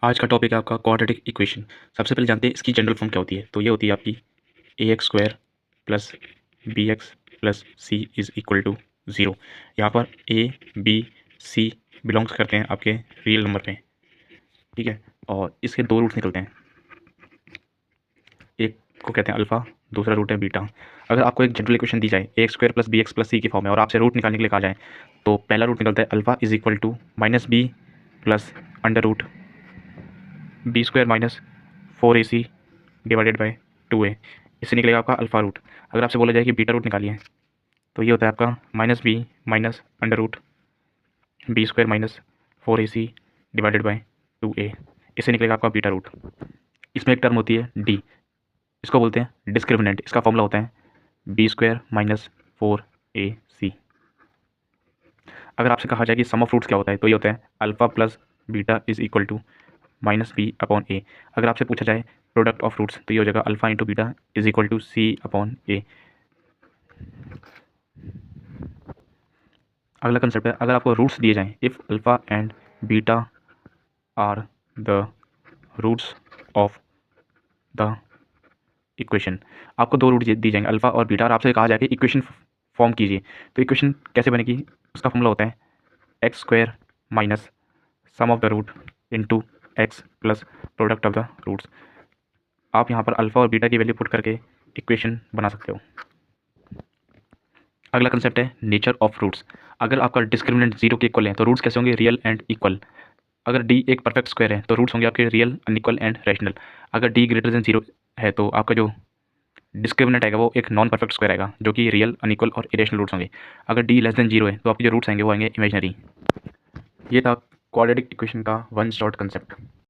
आज का टॉपिक है आपका क्वाड्रेटिक इक्वेशन। सबसे पहले जानते हैं इसकी जनरल फॉर्म क्या होती है। तो ये होती है आपकी A X square plus B X plus C is equal to zero. यहाँ पर ए बी सी बिलोंग्स करते हैं आपके रियल नंबर पे, ठीक है। और इसके दो रूट्स निकलते हैं, एक को कहते हैं अल्फ़ा, दूसरा रूट है बीटा। अगर आपको एक जनरल इक्वेशन दी जाए A X square plus B X plus C की फॉर्म में और आपसे रूट निकालने के लिए कहा जाए, तो पहला रूट निकलता है alpha is equal to minus b plus under root b square minus 4ac divided by 2a। इससे निकलेगा आपका अल्फ़ा रूट। अगर आपसे बोला जाए कि बीटा रूट निकालिए, तो ये होता है आपका minus b minus under root b square minus 4ac divided by 2a। इससे निकलेगा आपका बीटा रूट। इसमें एक टर्म होती है डी, इसको बोलते हैं डिस्क्रिमिनेंट। इसका फॉर्मूला होता है बी स्क्वायर माइनस 4ac। अगर आपसे कहा जाए कि सम ऑफ रूट्स क्या होता है, तो ये होता है alpha plus beta is equal to minus B upon A. अगर आपसे पूछा जाए प्रोडक्ट ऑफ रूट्स, तो ये हो जाएगा alpha into beta is equal to C upon A. अगला कंसेप्ट है, अगर आपको रूट्स दिए जाएं, if alpha and beta are the roots of the equation. आपको दो रूट दी जाएंगे अल्फ़ा और बीटा, और आपसे कहा जाए कि इक्वेशन फॉर्म कीजिए। तो इक्वेशन कैसे बनेगी, उसका फॉर्मूला होता है x square minus sum of the root into x plus product of the roots. आप यहाँ पर अल्फ़ा और बीटा की वैल्यू पुट करके इक्वेशन बना सकते हो। अगला कंसेप्ट है नेचर ऑफ रूट्स। अगर आपका डिस्क्रिमिनेंट जीरो के इक्वल है, तो रूट्स कैसे होंगे, रियल एंड इक्वल। अगर डी एक परफेक्ट स्क्वायर है, तो रूट्स होंगे आपके रियल, अनइक्वल एंड रैशनल। अगर डी ग्रेटर देन जीरो है, तो आपका जो डिस्क्रिमिनेंट आएगा वो एक नॉन परफेक्ट स्क्वायर आएगा, जो कि रियल, अनइक्वल और इरेशनल रूट्स होंगे। अगर डी लेस देन जीरो है, तो आपके जो रूट्स आएंगे वो आएंगे इमेजनरी। ये था क्वाड्रेटिक इक्वेशन का वन शॉर्ट कंसेप्ट।